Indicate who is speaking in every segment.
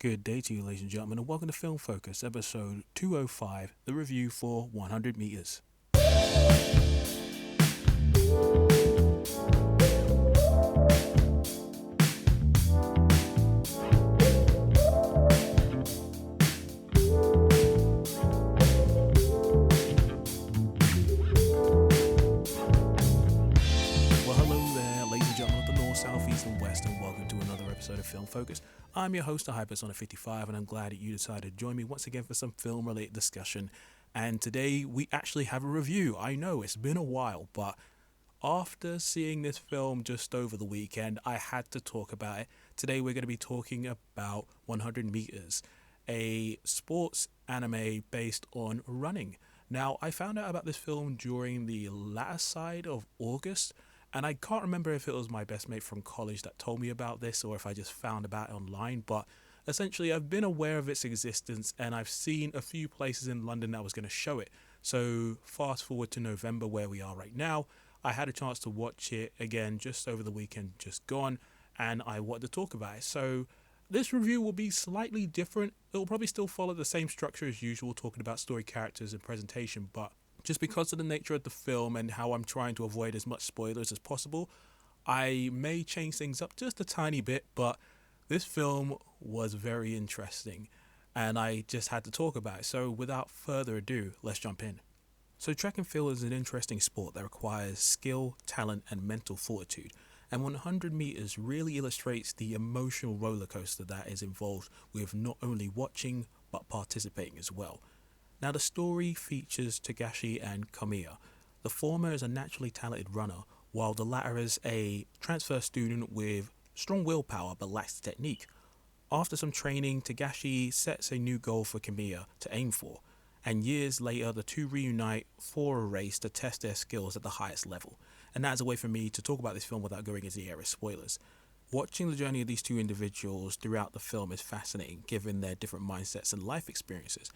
Speaker 1: Good day to you, ladies and gentlemen, and welcome to Film Focus, episode 205, the review for 100 meters. Well, hello there, ladies and gentlemen of the North, South, East, and West, and welcome to another episode of Film Focus. I'm your host, Hypersonic55, and I'm glad that you decided to join me once again for some film-related discussion. And today we actually have a review. I know it's been a while, but after seeing this film just over the weekend, I had to talk about it. Today we're going to be talking about 100 meters, a sports anime based on running. Now, I found out about this film during the latter side of August, and I can't remember if it was my best mate from college that told me about this or if I just found about it online, but essentially I've been aware of its existence and I've seen a few places in London that was going to show it. So fast forward to November where we are right now, I had a chance to watch it again just over the weekend just gone, and I wanted to talk about it. So this review will be slightly different. It will probably still follow the same structure as usual, talking about story, characters and presentation, but just because of the nature of the film and how I'm trying to avoid as much spoilers as possible, I may change things up just a tiny bit, but this film was very interesting and I just had to talk about it. So without further ado, let's jump in. So track and field is an interesting sport that requires skill, talent and mental fortitude. And 100 meters really illustrates the emotional roller coaster that is involved with not only watching but participating as well. Now the story features Tagashi and Kamiya. The former is a naturally talented runner, while the latter is a transfer student with strong willpower but lacks technique. After some training, Tagashi sets a new goal for Kamiya to aim for, and years later the two reunite for a race to test their skills at the highest level. And that is a way for me to talk about this film without going into the area of spoilers. Watching the journey of these two individuals throughout the film is fascinating, given their different mindsets and life experiences.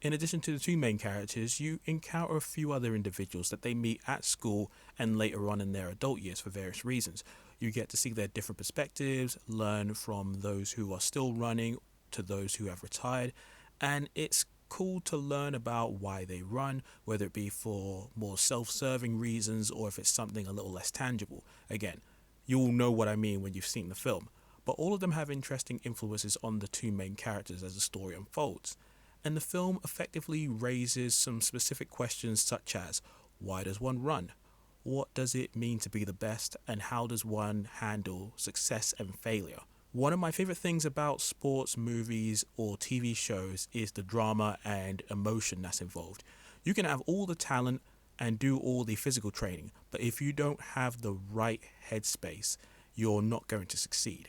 Speaker 1: In addition to the two main characters, you encounter a few other individuals that they meet at school and later on in their adult years for various reasons. You get to see their different perspectives, learn from those who are still running to those who have retired, and it's cool to learn about why they run, whether it be for more self-serving reasons or if it's something a little less tangible. Again, you'll know what I mean when you've seen the film, but all of them have interesting influences on the two main characters as the story unfolds. And the film effectively raises some specific questions such as, why does one run? What does it mean to be the best? And how does one handle success and failure? One of my favorite things about sports, movies or TV shows is the drama and emotion that's involved. You can have all the talent and do all the physical training, but if you don't have the right headspace, you're not going to succeed.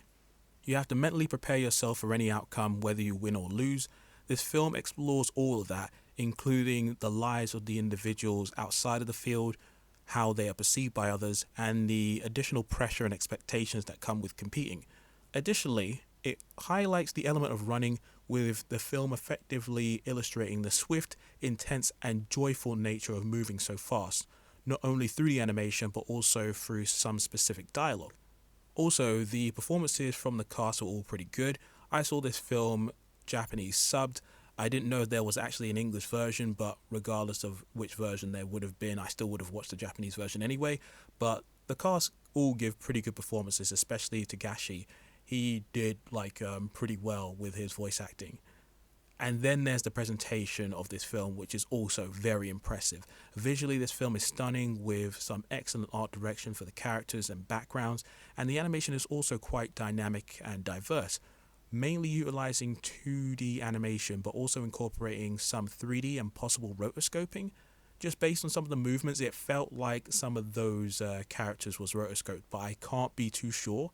Speaker 1: You have to mentally prepare yourself for any outcome, whether you win or lose. This film explores all of that, including the lives of the individuals outside of the field, how they are perceived by others, and the additional pressure and expectations that come with competing. Additionally, it highlights the element of running, with the film effectively illustrating the swift, intense, and joyful nature of moving so fast, not only through the animation but also through some specific dialogue. Also, the performances from the cast were all pretty good. I saw this film Japanese subbed. I didn't know there was actually an English version, but regardless of which version there would have been, I still would have watched the Japanese version anyway. But the cast all give pretty good performances, especially Tagashi. He did pretty well with his voice acting. And then there's the presentation of this film, which is also very impressive. Visually, this film is stunning with some excellent art direction for the characters and backgrounds, and the animation is also quite dynamic and diverse, mainly utilizing 2D animation but also incorporating some 3D and possible rotoscoping. Just based on some of the movements, it felt like some of those characters was rotoscoped, but I can't be too sure.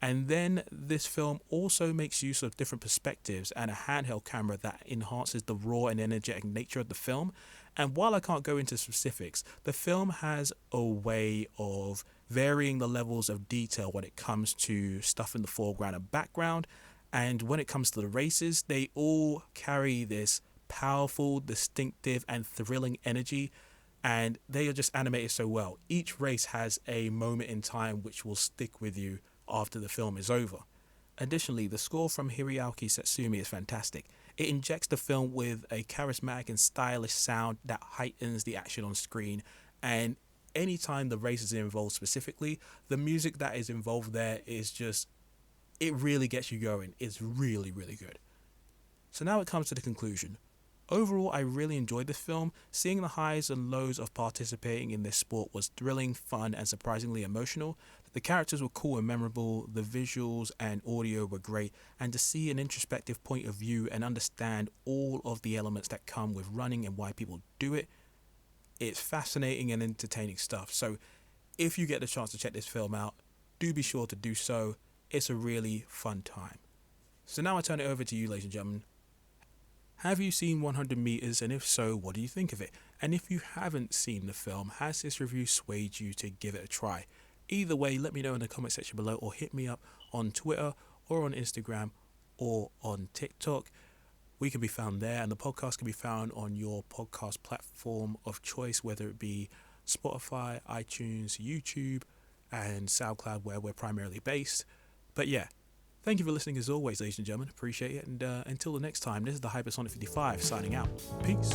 Speaker 1: And then this film also makes use of different perspectives and a handheld camera that enhances the raw and energetic nature of the film. And while I can't go into specifics, the film has a way of varying the levels of detail when it comes to stuff in the foreground and background. And when it comes to the races, they all carry this powerful, distinctive, and thrilling energy. And they are just animated so well. Each race has a moment in time which will stick with you after the film is over. Additionally, the score from Hiroyuki Satsumi is fantastic. It injects the film with a charismatic and stylish sound that heightens the action on screen, and anytime the race is involved specifically, the music that is involved there is just, it really gets you going. It's really, really good. So now it comes to the conclusion. Overall, I really enjoyed this film. Seeing the highs and lows of participating in this sport was thrilling, fun, and surprisingly emotional. The characters were cool and memorable, the visuals and audio were great, and to see an introspective point of view and understand all of the elements that come with running and why people do it, it's fascinating and entertaining stuff. So if you get the chance to check this film out, do be sure to do so. It's a really fun time. So now I turn it over to you, ladies and gentlemen. Have you seen 100 meters, and if so, what do you think of it? And if you haven't seen the film, has this review swayed you to give it a try? Either way, let me know in the comment section below, or hit me up on Twitter or on Instagram or on TikTok. We can be found there, and the podcast can be found on your podcast platform of choice, whether it be Spotify, iTunes, YouTube, and SoundCloud, where we're primarily based. But yeah, thank you for listening as always, ladies and gentlemen. Appreciate it. And until the next time, this is the Hypersonic 55 signing out. Peace.